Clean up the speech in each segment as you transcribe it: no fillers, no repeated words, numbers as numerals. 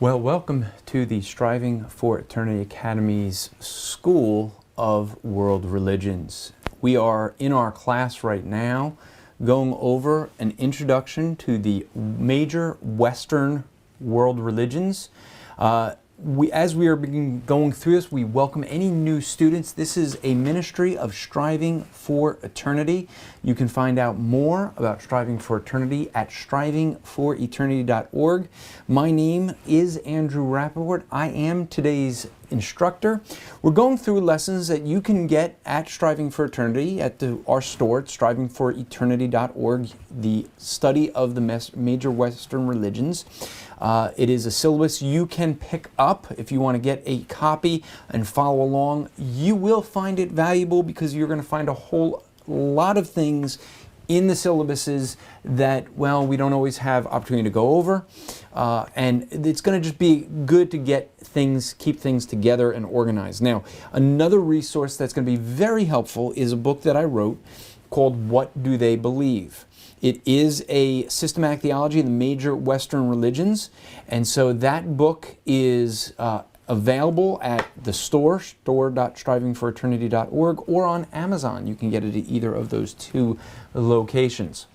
Well, welcome to the Striving for Eternity Academy's School of World Religions. We are in our class right now going over an introduction to the major Western world religions. As we are going through this, we welcome any new students. This is a ministry of Striving for Eternity. You can find out more about Striving for Eternity at strivingforeternity.org. My name is Andrew Rappaport. I am today's instructor. We're going through lessons that you can get at Striving for Eternity at our store at strivingforeternity.org, the study of the major Western religions. It is a syllabus you can pick up if you want to get a copy and follow along. You will find it valuable because you're going to find a whole lot of things in the syllabuses that, well, we don't always have opportunity to go over. And it's going to just be good to get things, keep things together and organized. Now, another resource that's going to be very helpful is a book that I wrote called What Do They Believe? It is a systematic theology of the major Western religions, and so that book is available at the store.strivingforeternity.org, or on Amazon. You can get it at either of those two locations.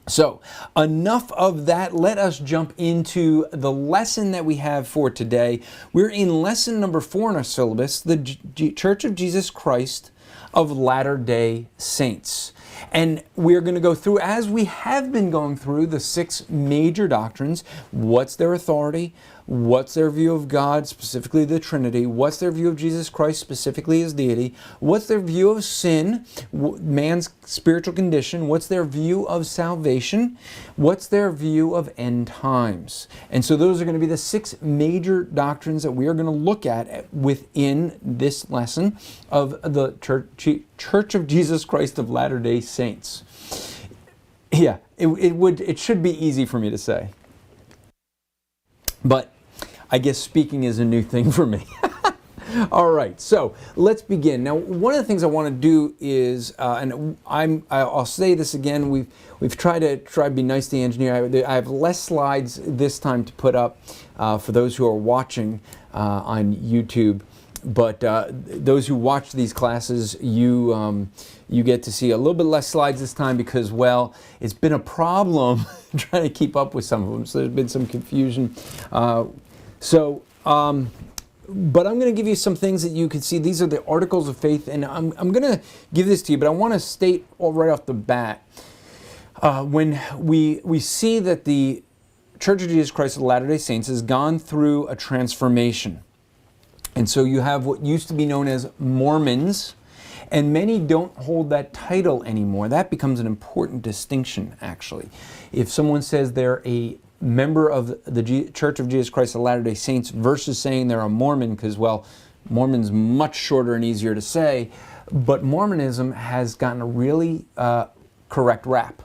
So, enough of that. Let us jump into the lesson that we have for today. We're in lesson number 4 in our syllabus, the Church of Jesus Christ of Latter-day Saints. And we're going to go through, as we have been going through, the 6 major doctrines. What's their authority? What's their view of God, specifically the Trinity? What's their view of Jesus Christ, specifically His deity? What's their view of sin, man's spiritual condition? What's their view of salvation? What's their view of end times? And so those are going to be the 6 major doctrines that we are going to look at within this lesson of the Church of Jesus Christ of Latter-day Saints. Yeah, it should be easy for me to say. But I guess speaking is a new thing for me. All right, so let's begin. Now, one of the things I want to do is, and I'll say this again. We've tried to be nice to the engineer. I have less slides this time to put up for those who are watching on YouTube. But those who watch these classes, you get to see a little bit less slides this time because, well, it's been a problem trying to keep up with some of them. So there's been some confusion. But I'm going to give you some things that you can see. These are the articles of faith, and I'm going to give this to you. But I want to state right off the bat, when we see that the Church of Jesus Christ of Latter-day Saints has gone through a transformation. And so you have what used to be known as Mormons, and many don't hold that title anymore. That becomes an important distinction, actually. If someone says they're a member of the Church of Jesus Christ of Latter-day Saints versus saying they're a Mormon, because, well, Mormon's much shorter and easier to say, but Mormonism has gotten a really correct rap.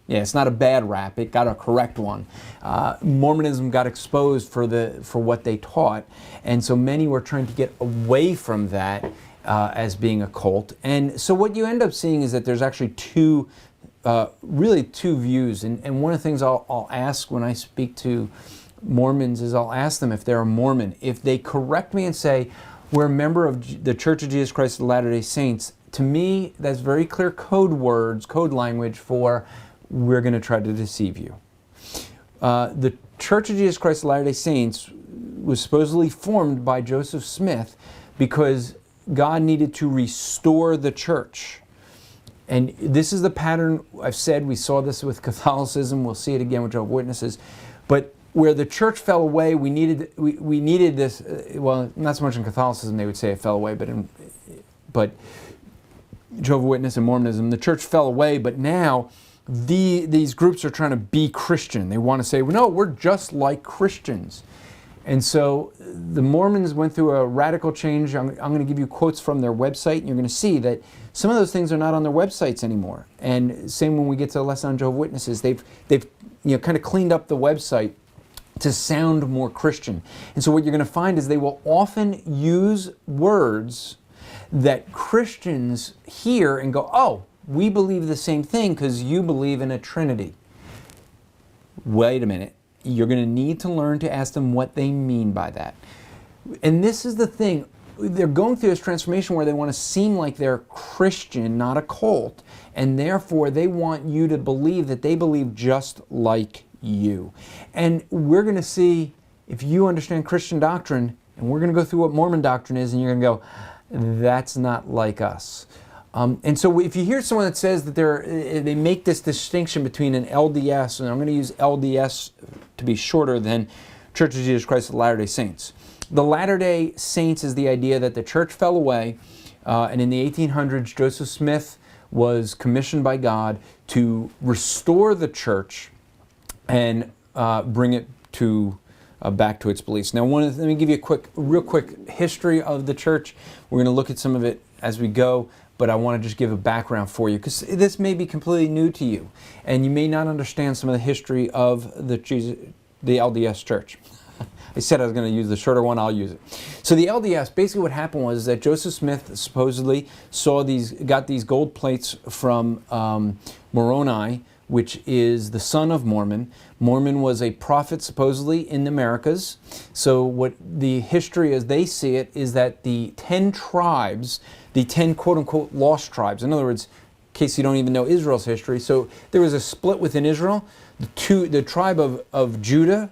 Yeah, it's not a bad rap. It got a correct one. Mormonism got exposed for what they taught, and so many were trying to get away from that as being a cult. And so what you end up seeing is that there's actually really two views. And one of the things I'll ask when I speak to Mormons is I'll ask them if they're a Mormon. If they correct me and say, we're a member of the Church of Jesus Christ of Latter-day Saints, to me, that's very clear code words, code language for we're going to try to deceive you. The Church of Jesus Christ of Latter-day Saints was supposedly formed by Joseph Smith because God needed to restore the church. And this is the pattern I've said. We saw this with Catholicism. We'll see it again with Jehovah's Witnesses. But where the church fell away, we needed this. Well, not so much in Catholicism they would say it fell away, but Jehovah's Witness and Mormonism, the church fell away. But now these groups are trying to be Christian. They want to say, well, no, we're just like Christians. And so the Mormons went through a radical change. I'm going to give you quotes from their website, and you're going to see that some of those things are not on their websites anymore. And same when we get to a lesson on Jehovah's Witnesses. They've kind of cleaned up the website to sound more Christian. And so what you're going to find is they will often use words that Christians hear and go, oh, we believe the same thing because you believe in a Trinity. Wait a minute. you're going to need to learn to ask them what they mean by that. And this is the thing. They're going through this transformation where they want to seem like they're Christian, not a cult. And therefore, they want you to believe that they believe just like you. And we're going to see, if you understand Christian doctrine, and we're going to go through what Mormon doctrine is, and you're going to go, that's not like us. And so if you hear someone that says that they make this distinction between an LDS, and I'm going to use LDS to be shorter than Church of Jesus Christ of Latter-day Saints. The Latter-day Saints is the idea that the church fell away, and in the 1800s, Joseph Smith was commissioned by God to restore the church and bring it to back to its beliefs. Now, let me give you a real quick history of the church. We're going to look at some of it as we go, but I want to just give a background for you because this may be completely new to you, and you may not understand some of the history of the LDS church. I said I was going to use the shorter one, I'll use it. So the LDS, basically what happened was that Joseph Smith supposedly got these gold plates from Moroni, which is the son of Mormon. Mormon was a prophet supposedly in the Americas. So what the history as they see it is that the 10 tribes, the 10 quote-unquote lost tribes, in other words, in case you don't even know Israel's history, so there was a split within Israel. The tribe of Judah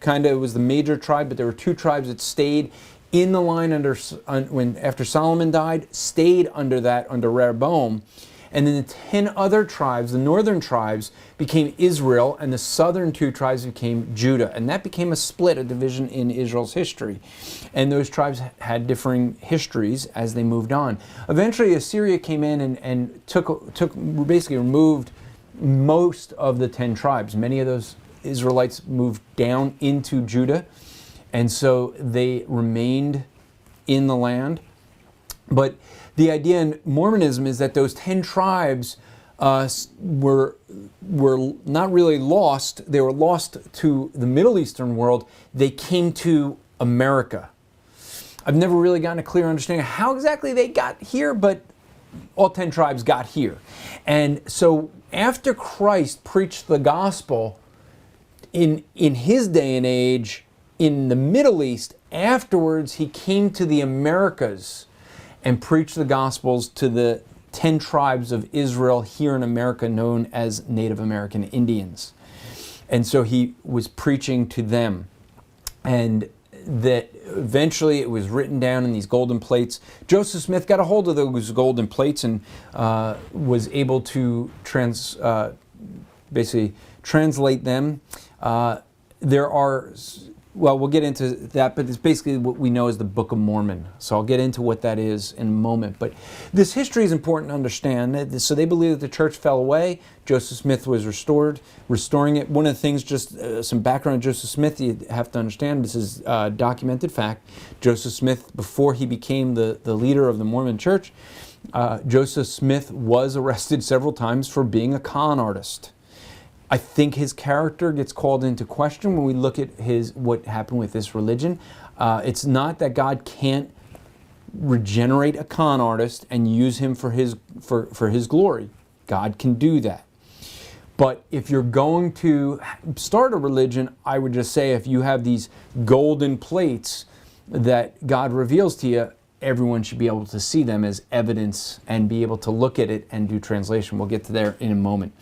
kind of was the major tribe, but there were 2 tribes that stayed in the line after Solomon died, stayed under Rehoboam. And then the 10 other tribes, the northern tribes, became Israel, and the southern 2 tribes became Judah. And that became a split, a division in Israel's history. And those tribes had differing histories as they moved on. Eventually, Assyria came in and basically removed most of the 10 tribes. Many of those Israelites moved down into Judah, and so they remained in the land. But the idea in Mormonism is that those 10 tribes were not really lost. They were lost to the Middle Eastern world. They came to America. I've never really gotten a clear understanding of how exactly they got here, but all 10 tribes got here. And so after Christ preached the gospel in his day and age in the Middle East, afterwards he came to the Americas and preached the Gospels to the 10 tribes of Israel here in America known as Native American Indians. And so he was preaching to them. And that eventually it was written down in these golden plates. Joseph Smith got a hold of those golden plates and was able to basically translate them. We'll get into that, but it's basically what we know as the Book of Mormon. So I'll get into what that is in a moment. But this history is important to understand. So they believe that the church fell away. Joseph Smith was restoring it. One of the things, just some background on Joseph Smith, you have to understand, this is documented fact. Joseph Smith, before he became the leader of the Mormon church, Joseph Smith was arrested several times for being a con artist. I think his character gets called into question when we look at what happened with this religion. It's not that God can't regenerate a con artist and use him for his glory. God can do that. But if you're going to start a religion, I would just say if you have these golden plates that God reveals to you, everyone should be able to see them as evidence and be able to look at it and do translation. We'll get to there in a moment.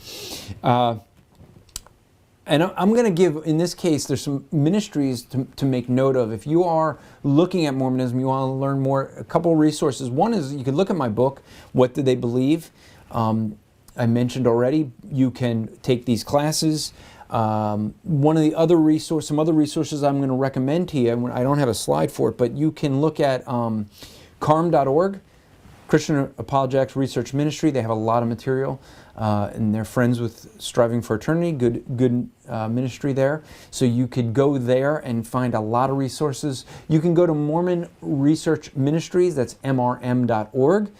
And I'm going to give, in this case, there's some ministries to make note of. If you are looking at Mormonism, you want to learn more, a couple of resources. One is you can look at my book, What Did They Believe? I mentioned already, you can take these classes. Some other resources I'm going to recommend to you, I don't have a slide for it, but you can look at carm.org, Christian Apologetics Research Ministry. They have a lot of material. And they're friends with Striving for Eternity, good ministry there. So you could go there and find a lot of resources. You can go to Mormon Research Ministries, that's mrm.org.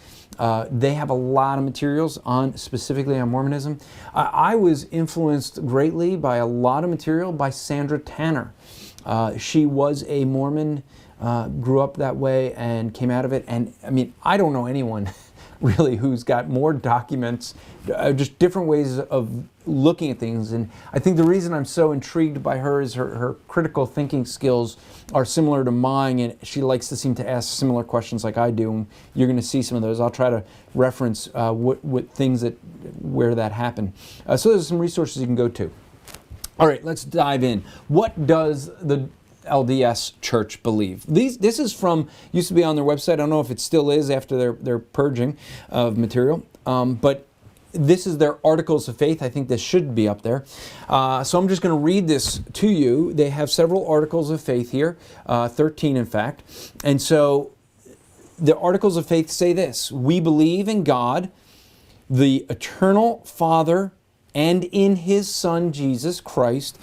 They have a lot of materials specifically on Mormonism. I was influenced greatly by a lot of material by Sandra Tanner. She was a Mormon, grew up that way and came out of it. And I mean, I don't know anyone really, who's got more documents, just different ways of looking at things. And I think the reason I'm so intrigued by her is her critical thinking skills are similar to mine, and she likes to seem to ask similar questions like I do. And you're going to see some of those. I'll try to reference what things where that happened. So there's some resources you can go to. All right, let's dive in. What does the LDS Church believe? This is from, used to be on their website. I don't know if it still is after their purging of material, but this is their Articles of Faith. I think this should be up there. So I'm just going to read this to you. They have several Articles of Faith here, 13 in fact. And so the Articles of Faith say this: we believe in God, the eternal Father, and in His Son, Jesus Christ,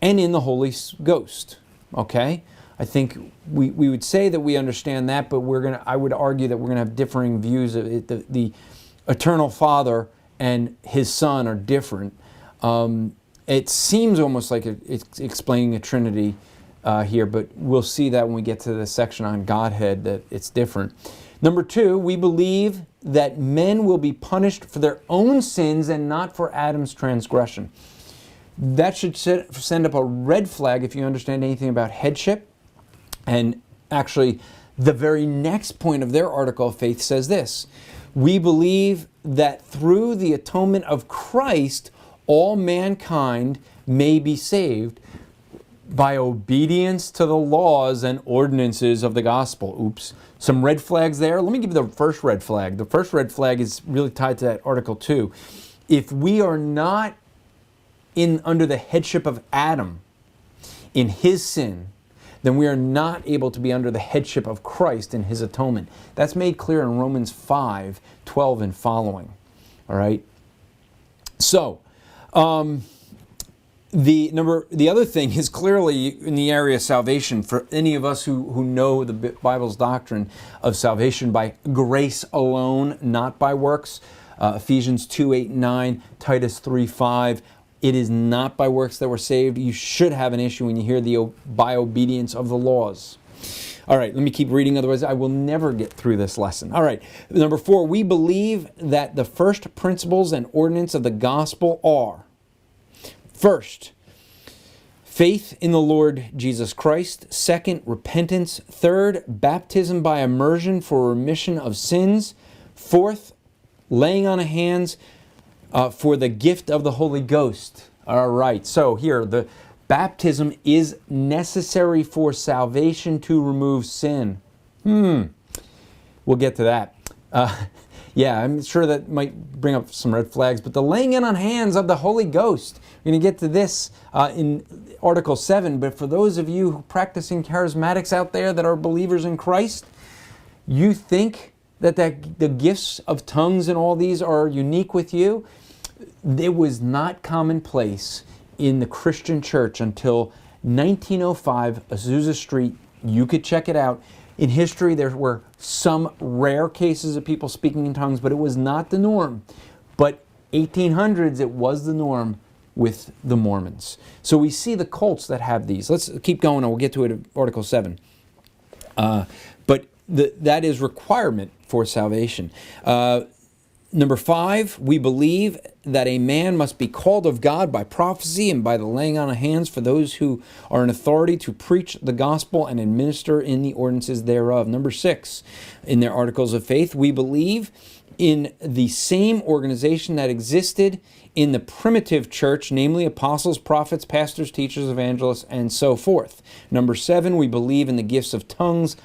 and in the Holy Ghost. Okay? I think we would say that we understand that, but I would argue that we're going to have differing views of it. The eternal Father and His Son are different. It seems almost like it's explaining a Trinity here, but we'll see that when we get to the section on Godhead, that it's different. Number 2, we believe that men will be punished for their own sins and not for Adam's transgression. That should send up a red flag if you understand anything about headship. And actually, the very next point of their Article of Faith says this: we believe that through the atonement of Christ, all mankind may be saved by obedience to the laws and ordinances of the gospel. Oops. Some red flags there. Let me give you the first red flag. The first red flag is really tied to that Article 2. If we are not under the headship of Adam in his sin, then we are not able to be under the headship of Christ in His atonement. That's made clear in Romans 5:12 and following. All right? So, the other thing is clearly in the area of salvation. For any of us who know the Bible's doctrine of salvation by grace alone, not by works, Ephesians 2:8-9, Titus 3:5, it is not by works that we're saved. You should have an issue when you hear by obedience of the laws. All right, let me keep reading, otherwise I will never get through this lesson. All right, number 4, we believe that the first principles and ordinance of the gospel are: first, faith in the Lord Jesus Christ; second, repentance; third, baptism by immersion for remission of sins; fourth, laying on of hands for the gift of the Holy Ghost. All right, so here, the baptism is necessary for salvation to remove sin. We'll get to that. Yeah, I'm sure that might bring up some red flags, but the laying in on hands of the Holy Ghost, we're going to get to this in Article 7, but for those of you practicing charismatics out there that are believers in Christ, you think that the gifts of tongues and all these are unique with you. It was not commonplace in the Christian church until 1905, Azusa Street. You could check it out. In history, there were some rare cases of people speaking in tongues, but it was not the norm. But 1800s, it was the norm with the Mormons. So we see the cults that have these. Let's keep going, and we'll get to it in Article 7. But that is requirement for salvation. Number 5, we believe that a man must be called of God by prophecy and by the laying on of hands for those who are in authority to preach the gospel and administer in the ordinances thereof. Number 6, in their Articles of Faith, we believe in the same organization that existed in the primitive church, namely apostles, prophets, pastors, teachers, evangelists, and so forth. Number 7, we believe in the gifts of tongues.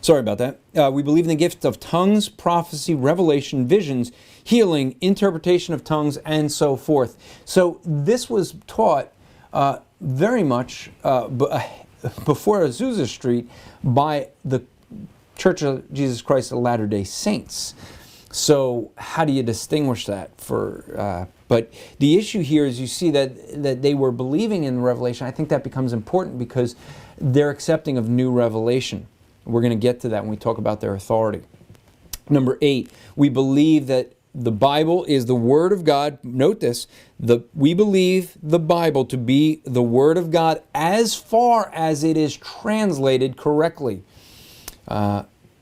Sorry about that. We believe in the gifts of tongues, prophecy, revelation, visions, healing, interpretation of tongues, and so forth. So this was taught very much before Azusa Street by the Church of Jesus Christ of Latter-day Saints. So how do you distinguish that? But the issue here is you see that they were believing in revelation. I think that becomes important because they're accepting of new revelation. We're going to get to that when we talk about their authority. Number 8, we believe that the Bible is the Word of God. Note this. We believe the Bible to be the Word of God as far as it is translated correctly.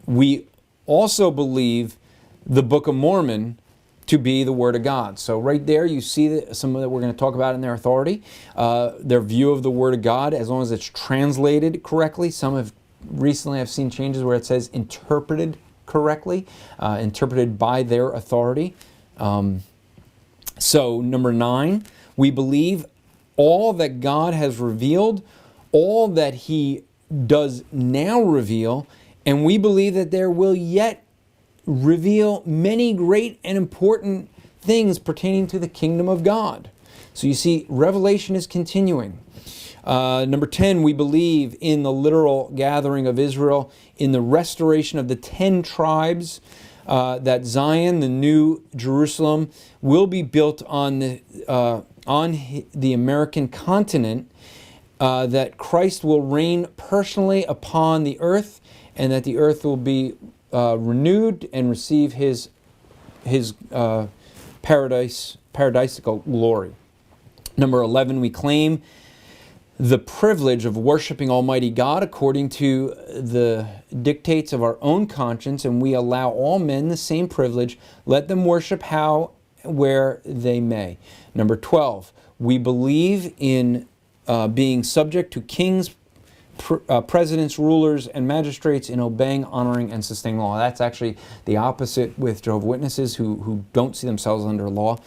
We also believe the Book of Mormon to be the Word of God. So right there you see that some of that we're going to talk about in their authority, their view of the Word of God, as long as it's translated correctly. Some have recently I've seen changes where it says interpreted correctly, interpreted by their authority. So number 9, we believe all that God has revealed, all that He does now reveal, and we believe that there will yet reveal many great and important things pertaining to the kingdom of God. So you see, Revelation is continuing. Number 10, we believe in the literal gathering of Israel, in the restoration of the 10 tribes, that Zion, the new Jerusalem, will be built on the American continent, that Christ will reign personally upon the earth, and that the earth will be renewed and receive his paradisical glory. Number 11, we claim the privilege of worshiping Almighty God according to the dictates of our own conscience, and we allow all men the same privilege. Let them worship where they may. Number 12, we believe in being subject to kings, presidents, rulers, and magistrates, in obeying, honoring, and sustaining law. That's actually the opposite with Jehovah's Witnesses, who don't see themselves under law.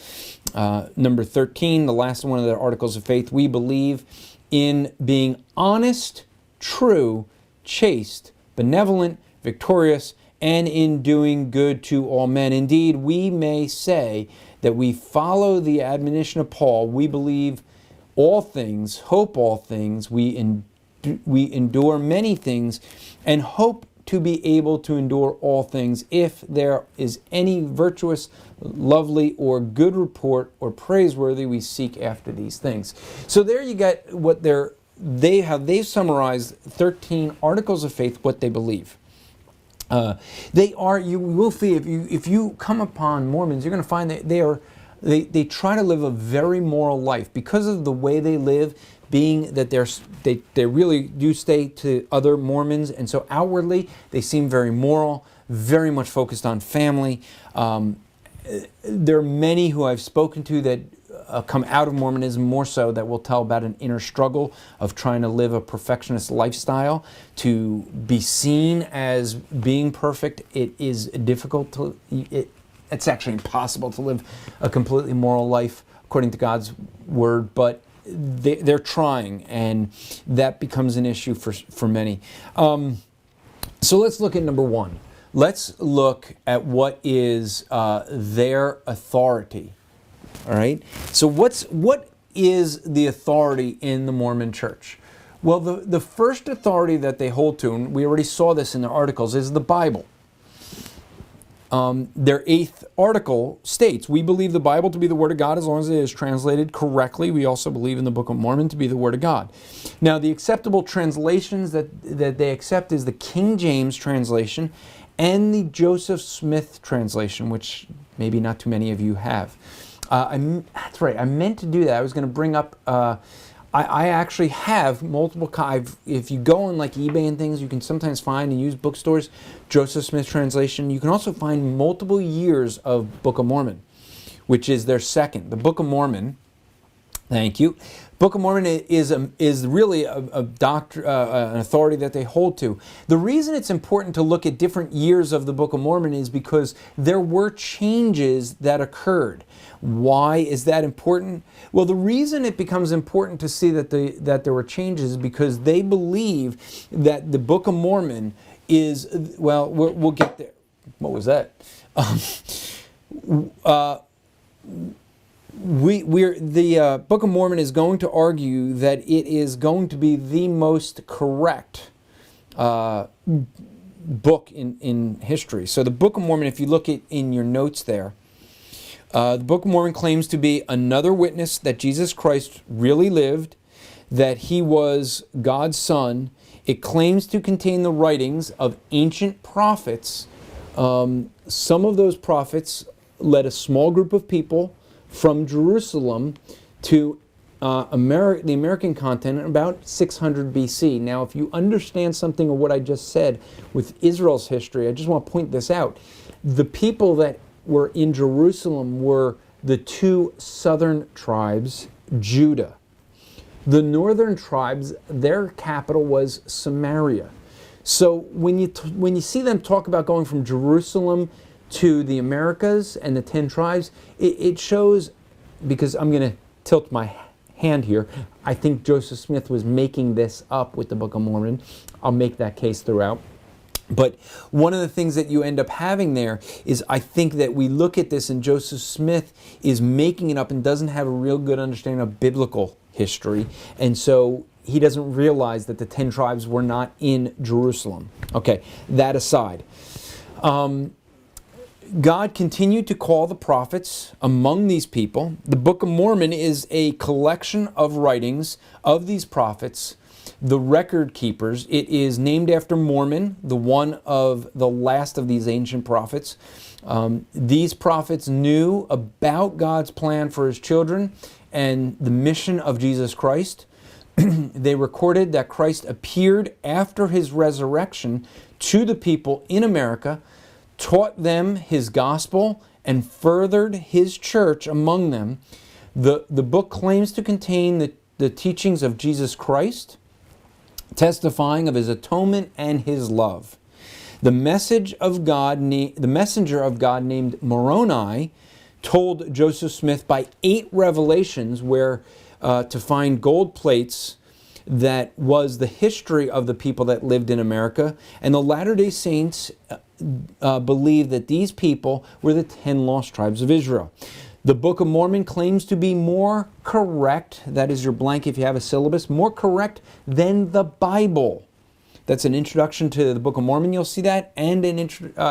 Number 13, the last one of the articles of faith, we believe in being honest, true, chaste, benevolent, victorious, and in doing good to all men. Indeed, we may say that we follow the admonition of Paul. We believe all things, hope all things, we endure many things, and hope to be able to endure all things, if there is any virtuous, lovely, or good report or praiseworthy, we seek after these things. So there you get what they've summarized 13 articles of faith, what they believe. They are, you will see, if you come upon Mormons, you're going to find that they try to live a very moral life because of the way they live, being that they really do stay to other Mormons, and so outwardly they seem very moral, very much focused on family. There are many who I've spoken to that come out of Mormonism more so, that will tell about an inner struggle of trying to live a perfectionist lifestyle. To be seen as being perfect, it is difficult to, it's actually impossible to live a completely moral life according to God's word, but they're trying, and that becomes an issue for many. So let's look at number 1. Let's look at what is their authority. All right. So what is the authority in the Mormon Church? Well, the first authority that they hold to, and we already saw this in their articles, is the Bible. Their 8th article states, we believe the Bible to be the Word of God as long as it is translated correctly. We also believe in the Book of Mormon to be the Word of God. Now, the acceptable translations that they accept is the King James translation and the Joseph Smith translation, which maybe not too many of you have. That's right, I meant to do that. I was going to bring up, I actually have multiple, if you go on like eBay and things, you can sometimes find and use bookstores, Joseph Smith translation. You can also find multiple years of Book of Mormon, which is their second. The Book of Mormon, thank you. Book of Mormon is really a doctrine, an authority that they hold to. The reason it's important to look at different years of the Book of Mormon is because there were changes that occurred. Why is that important? Well, the reason it becomes important to see that there were changes is because they believe that the Book of Mormon is, well, we'll get there. What was that? The Book of Mormon is going to argue that it is going to be the most correct book in history. So the Book of Mormon, if you look at in your notes there, the Book of Mormon claims to be another witness that Jesus Christ really lived, that he was God's son. It claims to contain the writings of ancient prophets. Some of those prophets led a small group of people from Jerusalem to the American continent about 600 BC. Now, if you understand something of what I just said with Israel's history, I just want to point this out. The people that were in Jerusalem were the two southern tribes, Judah. The northern tribes, their capital was Samaria. So when you see them talk about going from Jerusalem to the Americas and the 10 tribes, it shows, because I'm going to tilt my hand here, I think Joseph Smith was making this up with the Book of Mormon. I'll make that case throughout. But one of the things that you end up having there is, I think that we look at this and Joseph Smith is making it up and doesn't have a real good understanding of biblical history. And so he doesn't realize that the 10 tribes were not in Jerusalem. Okay, that aside. God continued to call the prophets among these people. The Book of Mormon is a collection of writings of these prophets, the record keepers. It is named after Mormon, the one of the last of these ancient prophets. These prophets knew about God's plan for his children and the mission of Jesus Christ. They recorded that Christ appeared after his resurrection to the people in America, taught them his gospel, and furthered his church among them. The book claims to contain the teachings of Jesus Christ, testifying of his atonement and his love. The messenger of God named Moroni told Joseph Smith by 8 revelations where to find gold plates that was the history of the people that lived in America. And the Latter-day Saints believe that these people were the 10 lost tribes of Israel. The Book of Mormon claims to be more correct, that is your blank if you have a syllabus, more correct than the Bible. That's an introduction to the Book of Mormon, you'll see that, and an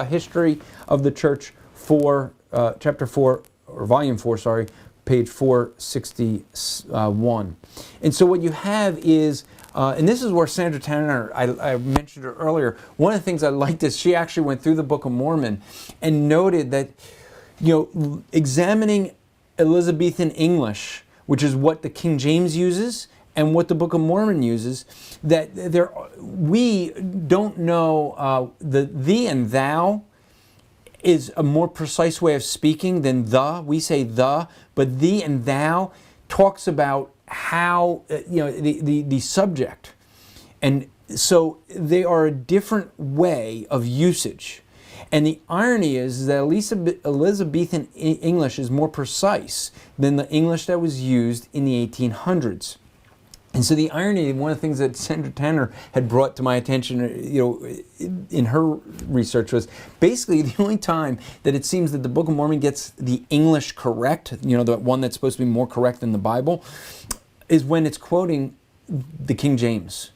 history of the church for chapter 4, or volume 4, sorry, page 461. And so what you have is, and this is where Sandra Tanner, I mentioned her earlier, one of the things I liked is she actually went through the Book of Mormon and noted that, examining Elizabethan English, which is what the King James uses and what the Book of Mormon uses, that we don't know the thee and thou is a more precise way of speaking than the. We say the, but thee and thou talks about how, the subject. And so they are a different way of usage. And the irony is that Elizabethan English is more precise than the English that was used in the 1800s. And so the irony, one of the things that Sandra Tanner had brought to my attention, in her research was basically the only time that it seems that the Book of Mormon gets the English correct, the one that's supposed to be more correct than the Bible, is when it's quoting the King James.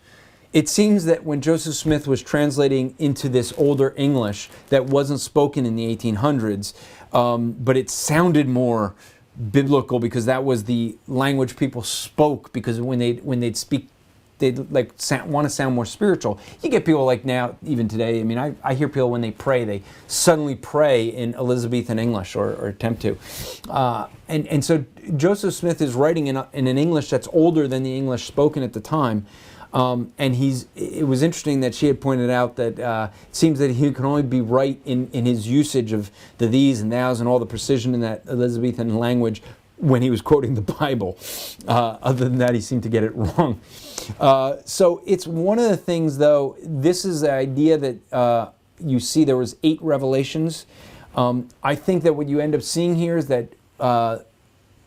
It seems that when Joseph Smith was translating into this older English that wasn't spoken in the 1800s, but it sounded more biblical because that was the language people spoke, because when they'd speak, they'd want to sound more spiritual. You get people like now, even today, I hear people when they pray, they suddenly pray in Elizabethan English or attempt to. And so Joseph Smith is writing in an English that's older than the English spoken at the time. And it was interesting that she had pointed out that it seems that he can only be right in his usage of the these and thous and all the precision in that Elizabethan language when he was quoting the Bible. Other than that, he seemed to get it wrong. So it's one of the things, though, this is the idea that you see there was 8 revelations. I think that what you end up seeing here is that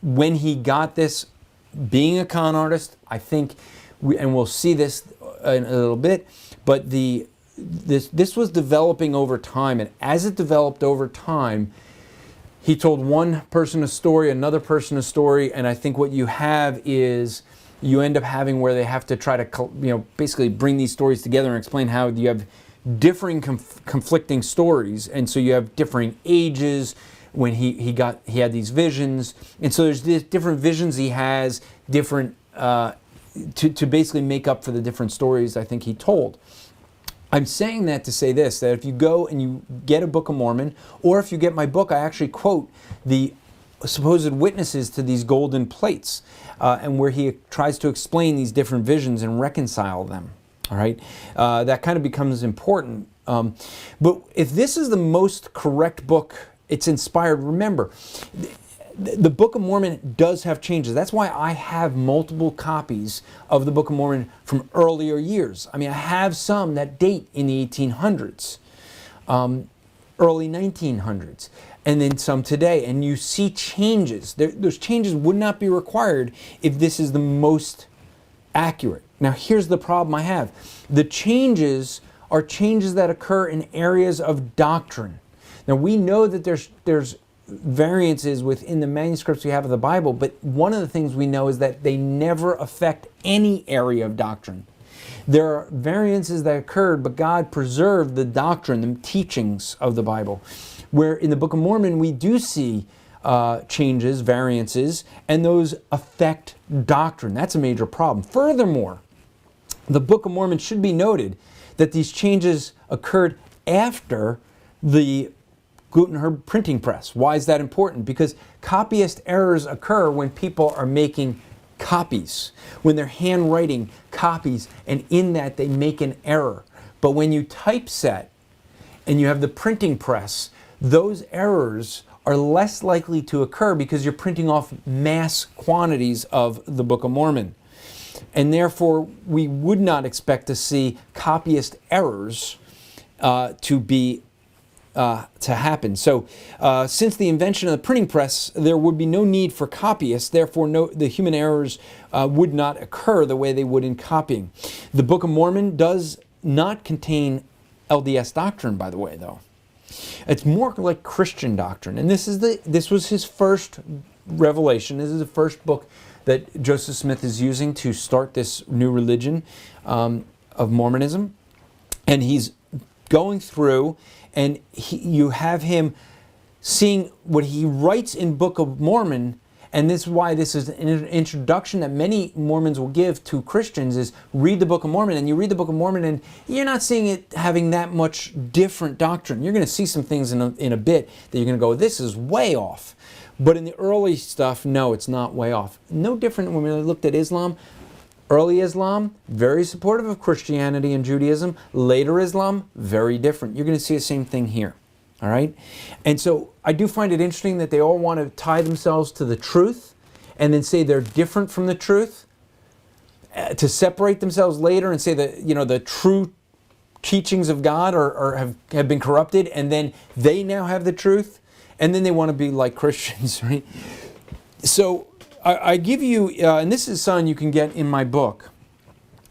when he got this, being a con artist, I think, and we'll see this in a little bit, but this was developing over time, and as it developed over time, he told one person a story, another person a story, and I think what you have is you end up having where they have to try to basically bring these stories together and explain how you have differing conflicting stories, and so you have differing ages when he had these visions, and so there's different visions he has, different to basically make up for the different stories I think he told. I'm saying that to say this, that if you go and you get a Book of Mormon, or if you get my book, I actually quote the supposed witnesses to these golden plates, and where he tries to explain these different visions and reconcile them. All right, that kind of becomes important. But if this is the most correct book, it's inspired. Remember, the Book of Mormon does have changes. That's why I have multiple copies of the Book of Mormon from earlier years. I mean, I have some that date in the 1800s, early 1900s, and then some today. And you see changes. Those changes would not be required if this is the most accurate. Now, here's the problem I have. The changes are changes that occur in areas of doctrine. Now, we know that there's variances within the manuscripts we have of the Bible, but one of the things we know is that they never affect any area of doctrine. There are variances that occurred, but God preserved the doctrine, the teachings of the Bible. Where in the Book of Mormon we do see changes, variances, and those affect doctrine. That's a major problem. Furthermore, the Book of Mormon should be noted that these changes occurred after the Gutenberg printing press. Why is that important? Because copyist errors occur when people are making copies, when they're handwriting copies, and in that they make an error. But when you typeset and you have the printing press, those errors are less likely to occur because you're printing off mass quantities of the Book of Mormon. And therefore, we would not expect to see copyist errors to happen. So, since the invention of the printing press, there would be no need for copyists. Therefore, the human errors would not occur the way they would in copying. The Book of Mormon does not contain LDS doctrine, by the way, though. It's more like Christian doctrine, and this was his first revelation. This is the first book that Joseph Smith is using to start this new religion of Mormonism, and he's going through, and you have him seeing what he writes in Book of Mormon, and this is why this is an introduction that many Mormons will give to Christians, is read the Book of Mormon, and you read the Book of Mormon and you're not seeing it having that much different doctrine. You're going to see some things in a bit that you're going to go, this is way off. But in the early stuff, no, it's not way off. No different when we looked at Islam. Early Islam, very supportive of Christianity and Judaism. Later Islam, very different. You're going to see the same thing here. All right? And so I do find it interesting that they all want to tie themselves to the truth and then say they're different from the truth, to separate themselves later and say that, the true teachings of God have been corrupted, and then they now have the truth, and then they want to be like Christians, right? So I give you, and this is something you can get in my book,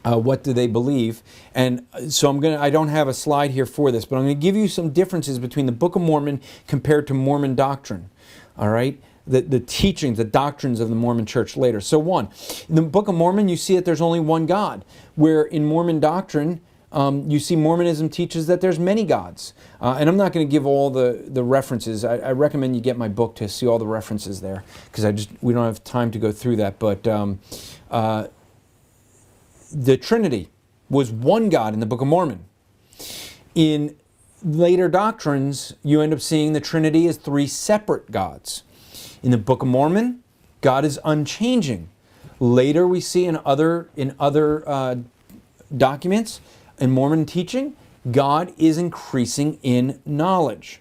What Do They Believe? And so I don't have a slide here for this, but I'm going to give you some differences between the Book of Mormon compared to Mormon doctrine, all right? The teachings, the doctrines of the Mormon church later. So in the Book of Mormon, you see that there's only one God, where in Mormon doctrine, you see Mormonism teaches that there's many gods. And I'm not going to give all the references. I recommend you get my book to see all the references there, because we don't have time to go through that. But the Trinity was one God in the Book of Mormon. In later doctrines, you end up seeing the Trinity as three separate gods. In the Book of Mormon, God is unchanging. Later we see in other documents, in Mormon teaching, God is increasing in knowledge.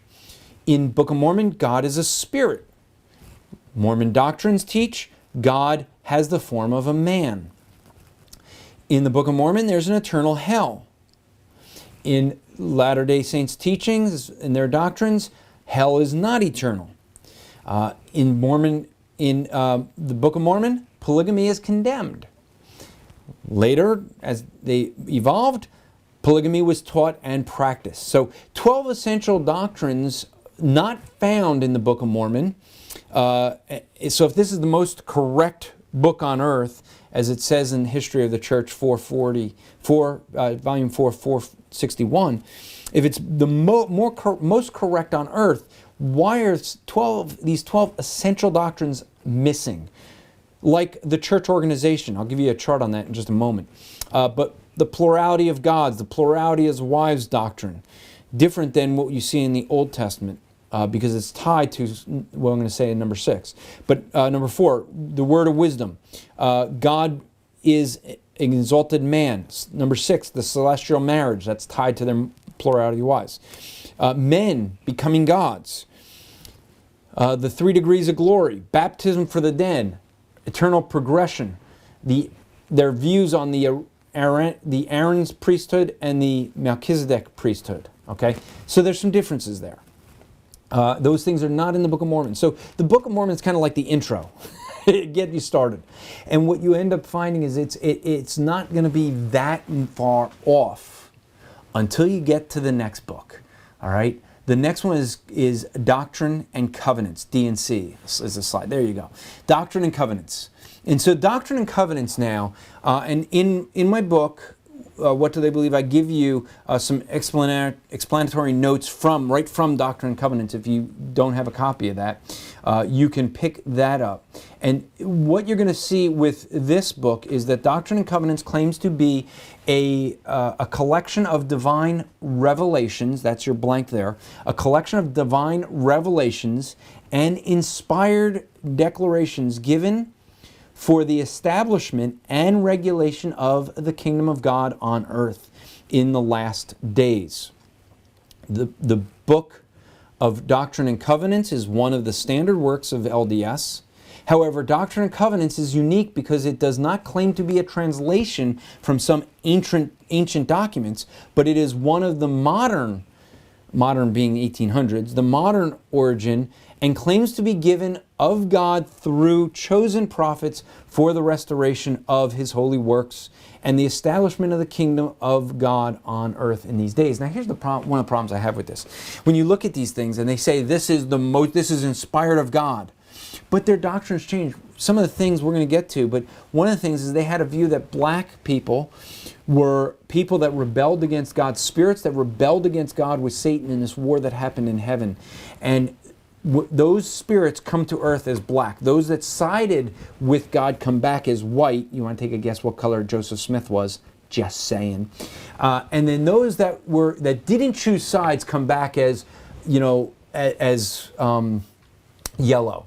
In Book of Mormon, God is a spirit. Mormon doctrines teach God has the form of a man. In the Book of Mormon, there's an eternal hell. In Latter-day Saints' teachings, in their doctrines, hell is not eternal. In the Book of Mormon, polygamy is condemned. Later, as they evolved, polygamy was taught and practiced. So 12 essential doctrines not found in the Book of Mormon. So if this is the most correct book on earth, as it says in History of the Church 444, volume 4, 461, if it's the most correct on earth, why are these 12 essential doctrines missing? Like the church organization. I'll give you a chart on that in just a moment. But the plurality of gods, the plurality as wives doctrine, different than what you see in the Old Testament because it's tied to what I'm going to say in number 6. But number 4, the word of wisdom. God is an exalted man. Number 6, the celestial marriage. That's tied to their plurality wise. Men becoming gods. The 3 degrees of glory. Baptism for the dead. Eternal progression. Their views on the Aaron's priesthood and the Melchizedek priesthood. Okay, so there's some differences there. Those things are not in the Book of Mormon. So the Book of Mormon is kind of like the intro, get you started. And what you end up finding is it's not going to be that far off until you get to the next book. All right. The next one is Doctrine and Covenants, D&C. This is a slide. There you go. Doctrine and Covenants. And so Doctrine and Covenants now, and in my book, What Do They Believe? I give you some explanatory notes right from Doctrine and Covenants. If you don't have a copy of that, you can pick that up. And what you're going to see with this book is that Doctrine and Covenants claims to be a collection of divine revelations. That's your blank there. A collection of divine revelations and inspired declarations given for the establishment and regulation of the kingdom of God on earth in the last days. The book of Doctrine and Covenants is one of the standard works of LDS. However, Doctrine and Covenants is unique because it does not claim to be a translation from some ancient documents, but it is one of the modern being 1800s, the modern origin, and claims to be given of God through chosen prophets for the restoration of His holy works and the establishment of the kingdom of God on earth in these days. Now, here's one of the problems I have with this. When you look at these things and they say this is inspired of God, but their doctrines change. Some of the things we're going to get to, but one of the things is they had a view that black people were people that rebelled against God, spirits that rebelled against God with Satan in this war that happened in heaven. And those spirits come to earth as black. Those that sided with God come back as white. You want to take a guess what color Joseph Smith was? Just saying. And then those that didn't choose sides come back as, as yellow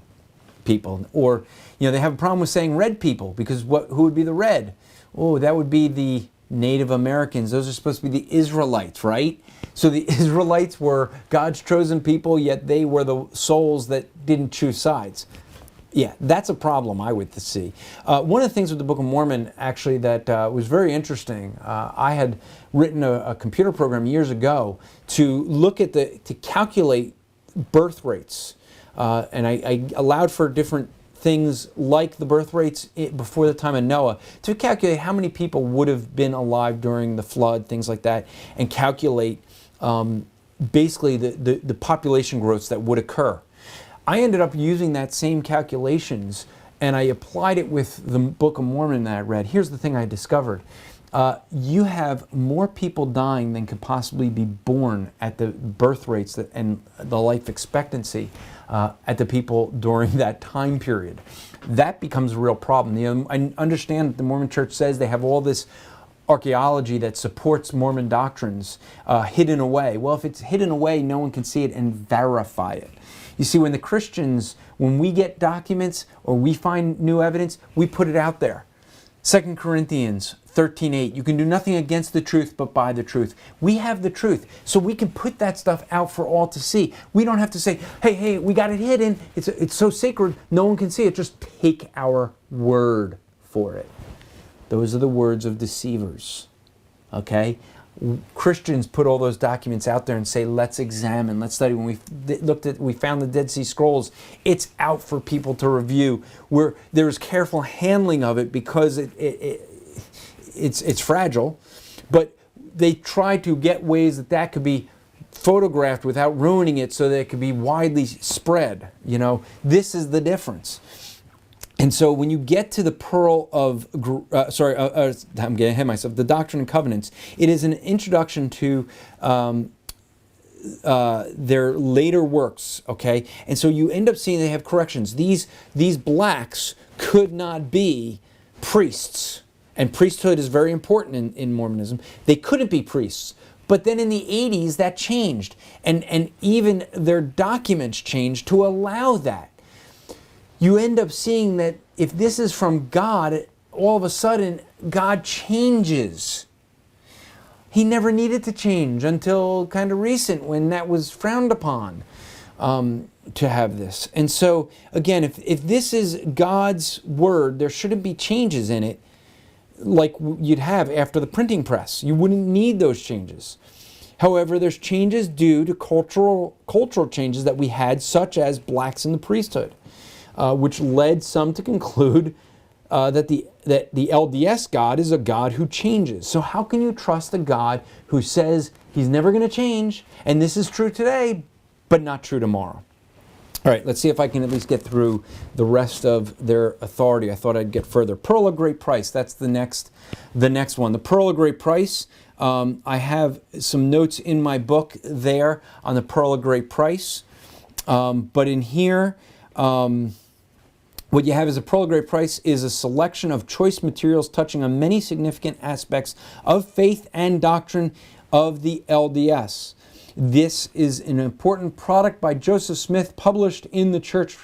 people. Or, they have a problem with saying red people because who would be the red? Oh, that would be the Native Americans. Those are supposed to be the Israelites, right? So the Israelites were God's chosen people, yet they were the souls that didn't choose sides. Yeah, that's a problem I would see. One of the things with the Book of Mormon, actually, that was very interesting, I had written a computer program years ago to calculate birth rates. And I allowed for different things like the birth rates before the time of Noah to calculate how many people would have been alive during the flood, things like that, and calculate basically the population growths that would occur. I ended up using that same calculations and I applied it with the Book of Mormon that I read. Here's the thing I discovered. You have more people dying than could possibly be born at the birth rates and the life expectancy at the people during that time period. That becomes a real problem. I understand that the Mormon Church says they have all this archaeology that supports Mormon doctrines hidden away. Well, if it's hidden away, no one can see it and verify it. You see, when we get documents or we find new evidence, we put it out there. 2 Corinthians 13:8, you can do nothing against the truth but by the truth. We have the truth, so we can put that stuff out for all to see. We don't have to say, hey, we got it hidden. It's so sacred, no one can see it. Just take our word for it. Those are the words of deceivers, okay? Christians put all those documents out there and say, let's examine, let's study. When we found the Dead Sea Scrolls, it's out for people to review. Where there's careful handling of it because it's fragile, but they try to get ways that could be photographed without ruining it so that it could be widely spread. This is the difference. And so when you get to the Pearl of, I'm getting ahead of myself, the Doctrine and Covenants, it is an introduction to their later works, okay? And so you end up seeing they have corrections. These blacks could not be priests. And priesthood is very important in Mormonism. They couldn't be priests. But then in the 80s, that changed. And even their documents changed to allow that. You end up seeing that if this is from God, all of a sudden, God changes. He never needed to change until kind of recent when that was frowned upon to have this. And so, again, if this is God's word, there shouldn't be changes in it like you'd have after the printing press. You wouldn't need those changes. However, there's changes due to cultural changes that we had, such as blacks in the priesthood, which led some to conclude that the LDS God is a God who changes. So how can you trust a God who says he's never going to change, and this is true today, but not true tomorrow? All right, let's see if I can at least get through the rest of their authority. I thought I'd get further. Pearl of great price, that's the next one. The pearl of great price, I have some notes in my book there on the pearl of great price. But in here, what you have as a pearl of great price is a selection of choice materials touching on many significant aspects of faith and doctrine of the LDS. This is an important product by Joseph Smith, published in the church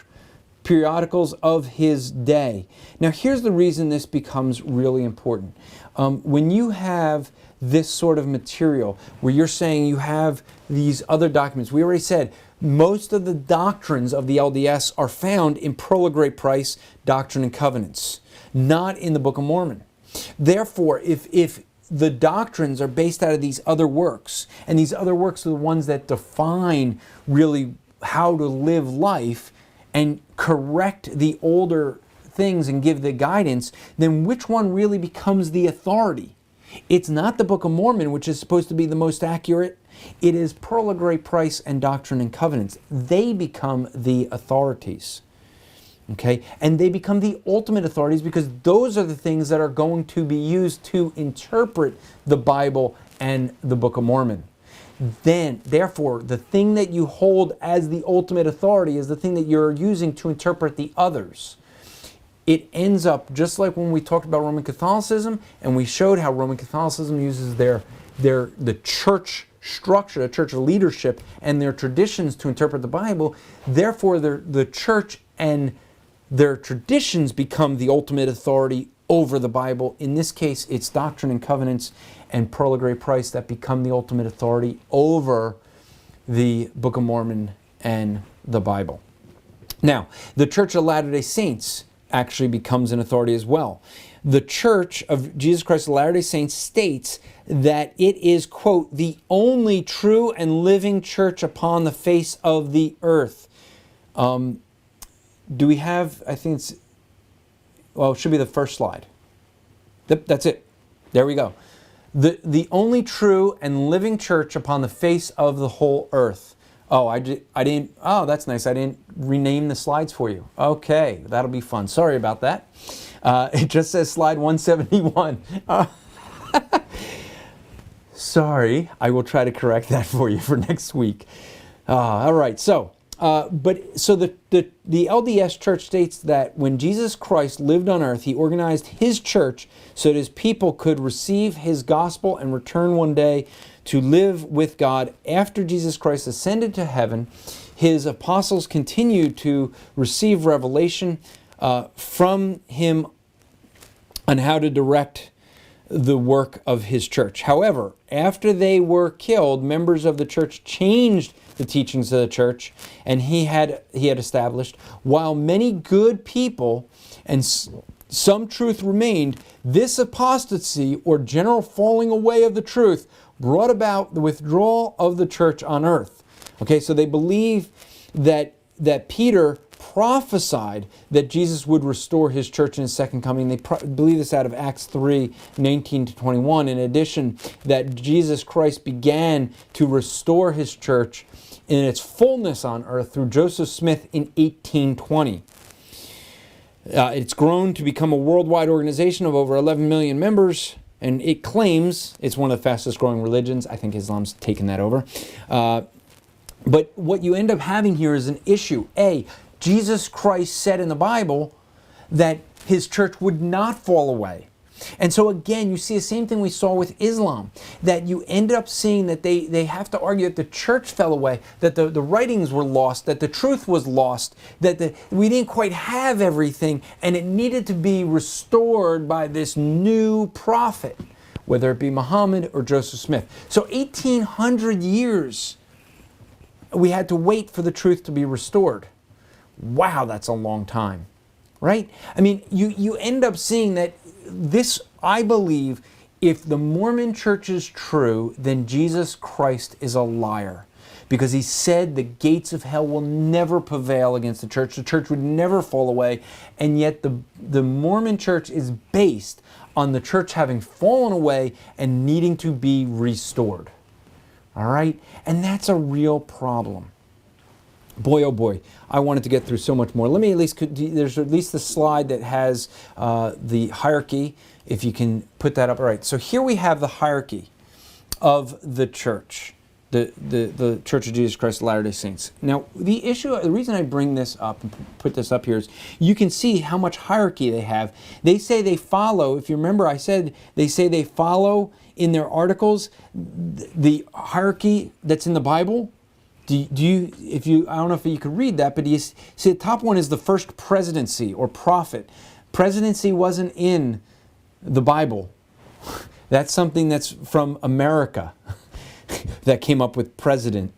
periodicals of his day. Now, here's the reason this becomes really important. When you have this sort of material, where you're saying you have these other documents, we already said most of the doctrines of the LDS are found in Pearl of Great Price, Doctrine and Covenants, not in the Book of Mormon. Therefore, if the doctrines are based out of these other works, and these other works are the ones that define really how to live life and correct the older things and give the guidance, then which one really becomes the authority? It's not the Book of Mormon, which is supposed to be the most accurate. It is Pearl of Great Price and Doctrine and Covenants. They become the authorities. Okay? And they become the ultimate authorities because those are the things that are going to be used to interpret the Bible and the Book of Mormon. Therefore, the thing that you hold as the ultimate authority is the thing that you're using to interpret the others. It ends up just like when we talked about Roman Catholicism, and we showed how Roman Catholicism uses the church structure, the church leadership, and their traditions to interpret the Bible. Therefore, the church and their traditions become the ultimate authority over the Bible. In this case, it's Doctrine and Covenants and Pearl of Great Price that become the ultimate authority over the Book of Mormon and the Bible. Now, the Church of Latter-day Saints actually becomes an authority as well. The Church of Jesus Christ of Latter-day Saints states that it is, quote, the only true and living church upon the face of the earth. Do we have, I think it's, well, it should be the first slide. That's it. There we go. The only true and living church upon the face of the whole earth. Oh, I didn't, oh, that's nice. I didn't rename the slides for you. Okay, that'll be fun. Sorry about that. It just says slide 171. Sorry, I will try to correct that for you for next week. All right, so the LDS Church states that when Jesus Christ lived on earth, he organized his church so that his people could receive his gospel and return one day to live with God. After Jesus Christ ascended to heaven, his apostles continued to receive revelation from him on how to direct the work of his church. However, after they were killed, members of the church changed the teachings of the church and he had established. While many good people and some truth remained, this apostasy or general falling away of the truth brought about the withdrawal of the church on earth. Okay, so they believe that Peter prophesied that Jesus would restore his church in his second coming. They believe this out of Acts 3:19-21. In addition, that Jesus Christ began to restore his church in its fullness on earth through Joseph Smith in 1820. It's grown to become a worldwide organization of over 11 million members, and it claims it's one of the fastest growing religions. I think Islam's taken that over. But what you end up having here is an issue. Jesus Christ said in the Bible that his church would not fall away. And so again, you see the same thing we saw with Islam, that you end up seeing that they have to argue that the church fell away, that the writings were lost, that the truth was lost, that we didn't quite have everything, and it needed to be restored by this new prophet, whether it be Muhammad or Joseph Smith. So 1800 years we had to wait for the truth to be restored. Wow, that's a long time, right? I mean, you end up seeing that this, I believe, if the Mormon church is true, then Jesus Christ is a liar. Because he said the gates of hell will never prevail against the church. The church would never fall away. And yet the Mormon church is based on the church having fallen away and needing to be restored. All right? And that's a real problem. Boy, oh boy, I wanted to get through so much more. Let me at least, there's at least the slide that has the hierarchy, if you can put that up. All right, so here we have the hierarchy of the church, the Church of Jesus Christ of Latter-day Saints. Now, the reason I bring this up and put this up here is you can see how much hierarchy they have. They say they follow, if you remember I said, they say they follow in their articles the hierarchy that's in the Bible. I don't know if you could read that, but you see the top one is the first presidency or prophet. Presidency wasn't in the Bible. That's something that's from America that came up with president.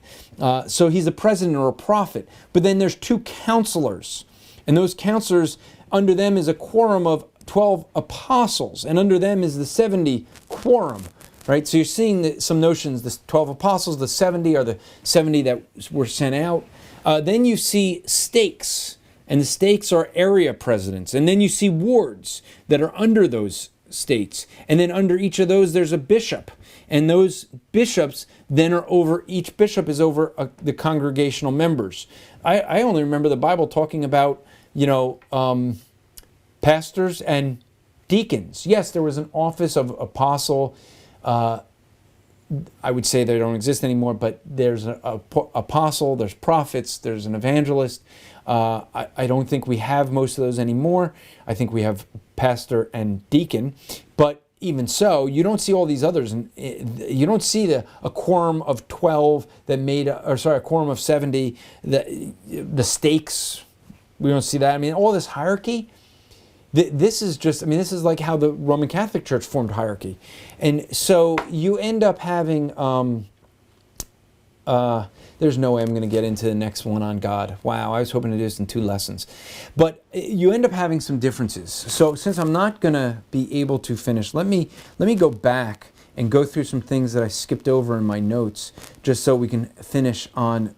So he's a president or a prophet. But then there's 2 counselors. And those counselors, under them is a quorum of 12 apostles. And under them is the 70 quorum. Right, so you're seeing some notions, the 12 apostles, the 70 are the 70 that were sent out. Then you see stakes, and the stakes are area presidents. And then you see wards that are under those states. And then under each of those, there's a bishop. And those bishops then are over, each bishop is over the congregational members. I only remember the Bible talking about, pastors and deacons. Yes, there was an office of apostle. I would say they don't exist anymore, but there's an apostle, there's prophets, there's an evangelist. I don't think we have most of those anymore. I think we have pastor and deacon. But even so, you don't see all these others. And you don't see a quorum of 12 that made, a quorum of 70, the stakes. We don't see that. I mean, all this hierarchy. This is just, this is like how the Roman Catholic Church formed hierarchy. And so you end up having, there's no way I'm going to get into the next one on God. Wow, I was hoping to do this in 2 lessons. But you end up having some differences. So since I'm not going to be able to finish, let me go back and go through some things that I skipped over in my notes, just so we can finish on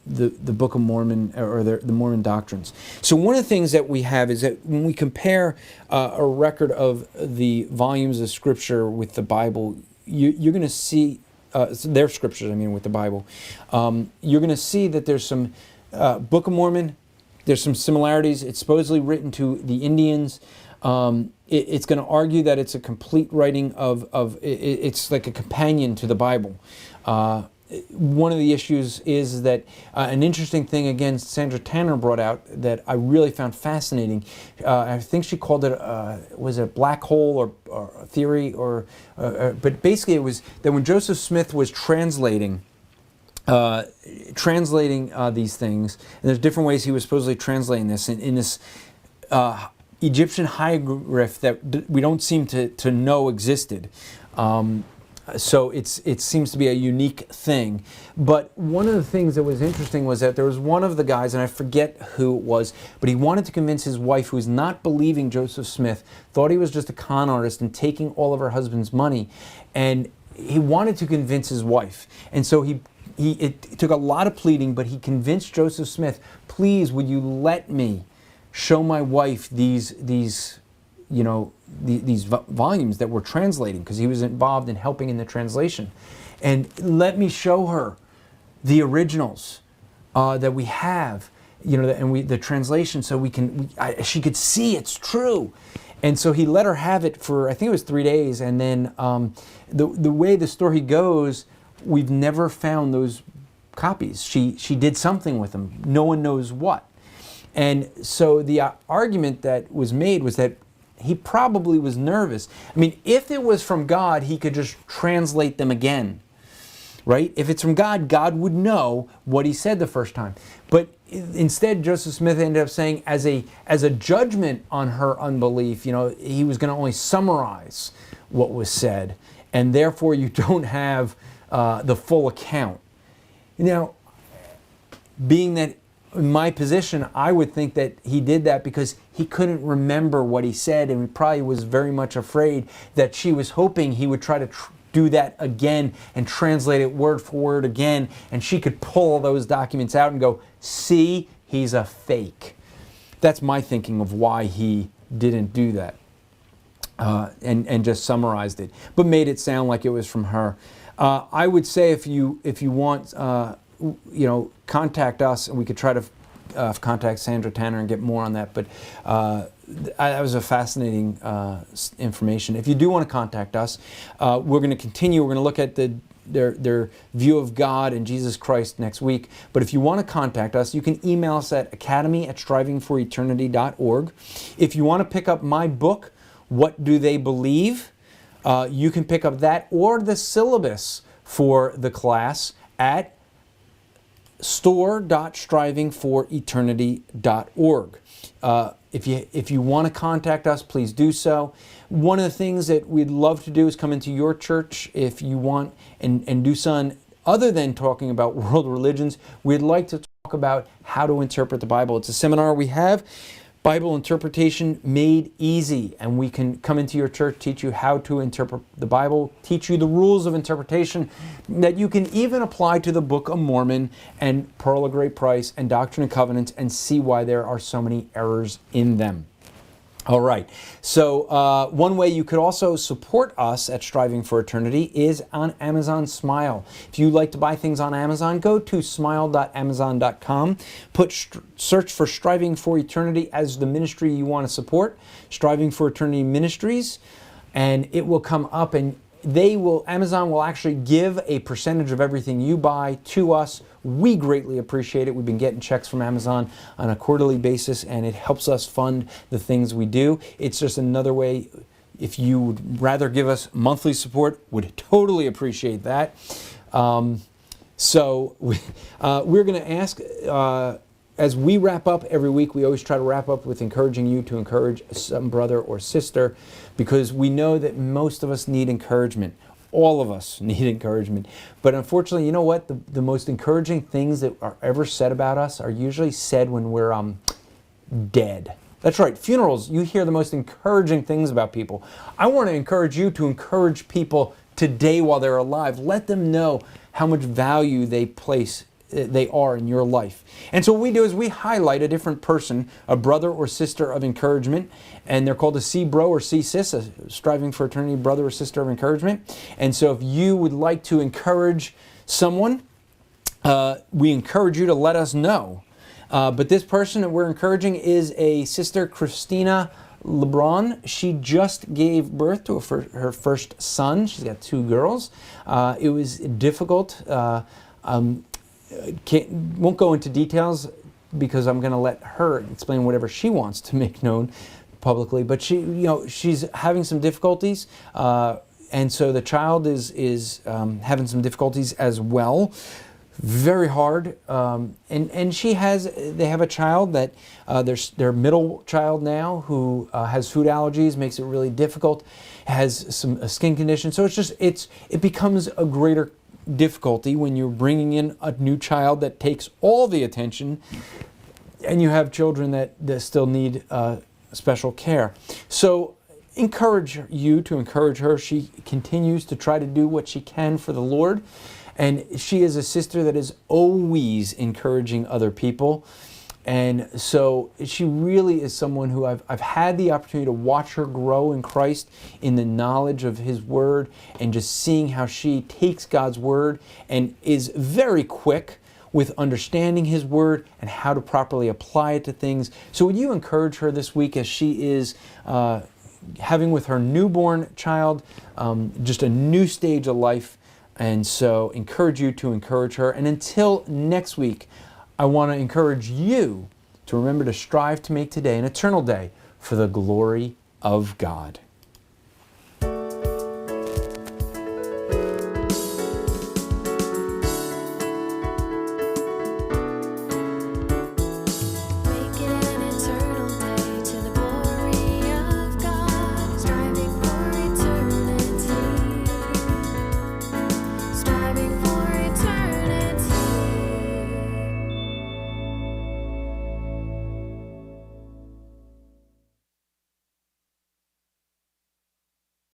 the Book of Mormon, or the Mormon doctrines. So one of the things that we have is that when we compare a record of the volumes of Scripture with the Bible, you're going to see, their Scriptures, with the Bible, you're going to see that there's some Book of Mormon, there's some similarities. It's supposedly written to the Indians. It's going to argue that it's a complete writing it's like a companion to the Bible. One of the issues is that an interesting thing, again, Sandra Tanner brought out that I really found fascinating. I think she called it, was it a black hole or theory? But basically it was that when Joseph Smith was translating these things, and there's different ways he was supposedly translating this, in this Egyptian hieroglyph that we don't seem to know existed. So it seems to be a unique thing. But one of the things that was interesting was that there was one of the guys, and I forget who it was, but he wanted to convince his wife, who was not believing Joseph Smith, thought he was just a con artist and taking all of her husband's money. And he wanted to convince his wife. And so it took a lot of pleading, but he convinced Joseph Smith, please, would you let me show my wife these volumes that we're translating, because he was involved in helping in the translation, and let me show her the originals that we have, the translation, so she could see it's true. And so he let her have it for, I think it was 3 days, and then the way the story goes, we've never found those copies. She did something with them. No one knows what. And so the argument that was made was that he probably was nervous. I mean, if it was from God, he could just translate them again, right? If it's from God, God would know what he said the first time. But instead, Joseph Smith ended up saying, as a judgment on her unbelief, he was going to only summarize what was said, and therefore you don't have the full account. Now, being that in my position, I would think that he did that because he couldn't remember what he said, and he probably was very much afraid that she was hoping he would try to do that again and translate it word for word again, and she could pull those documents out and go, see, he's a fake. That's my thinking of why he didn't do that, and just summarized it, but made it sound like it was from her. I would say if you want, contact us, and we could try to contact Sandra Tanner and get more on that. But that was a fascinating information. If you do want to contact us, we're going to continue. We're going to look at their view of God and Jesus Christ next week. But if you want to contact us, you can email us at academy@strivingforeternity.org. If you want to pick up my book, What Do They Believe? You can pick up that or the syllabus for the class at store.strivingforeternity.org. If you want to contact us, please do so. One of the things that we'd love to do is come into your church if you want and do something other than talking about world religions. We'd like to talk about how to interpret the Bible. It's a seminar we have, Bible Interpretation Made Easy, and we can come into your church, teach you how to interpret the Bible, teach you the rules of interpretation that you can even apply to the Book of Mormon and Pearl of Great Price and Doctrine and Covenants and see why there are so many errors in them. All right, so one way you could also support us at Striving for Eternity is on Amazon Smile. If you like to buy things on Amazon, go to smile.amazon.com. Search for Striving for Eternity as the ministry you want to support, Striving for Eternity Ministries, and it will come up, and Amazon will actually give a percentage of everything you buy to us. We greatly appreciate it. We've been getting checks from Amazon on a quarterly basis, and it helps us fund the things we do. It's just another way. If you would rather give us monthly support, would totally appreciate that. So we're going to ask, as we wrap up every week, we always try to wrap up with encouraging you to encourage some brother or sister, because we know that most of us need encouragement. All of us need encouragement. But unfortunately, you know what? The most encouraging things that are ever said about us are usually said when we're dead. That's right. Funerals, you hear the most encouraging things about people. I want to encourage you to encourage people today while they're alive. Let them know how much value they are in your life. And so what we do is we highlight a different person, a brother or sister of encouragement, and they're called a C-bro or C-sis, a Striving for Eternity brother or sister of encouragement. And so if you would like to encourage someone, we encourage you to let us know. But this person that we're encouraging is a sister, Christina LeBron. She just gave birth to her first son. She's got 2 girls. It was difficult. Won't go into details because I'm going to let her explain whatever she wants to make known publicly. But she's having some difficulties, and so the child is having some difficulties as well. Very hard, and they have a child that their middle child now who has food allergies, makes it really difficult, has a skin condition. So it becomes a greater difficulty when you're bringing in a new child that takes all the attention, and you have children that still need special care. So encourage you to encourage her. She continues to try to do what she can for the Lord, and she is a sister that is always encouraging other people. And so she really is someone who I've had the opportunity to watch her grow in Christ in the knowledge of His Word, and just seeing how she takes God's Word and is very quick with understanding His Word and how to properly apply it to things. So would you encourage her this week as she is having with her newborn child just a new stage of life? And so encourage you to encourage her. And until next week, I want to encourage you to remember to strive to make today an eternal day for the glory of God.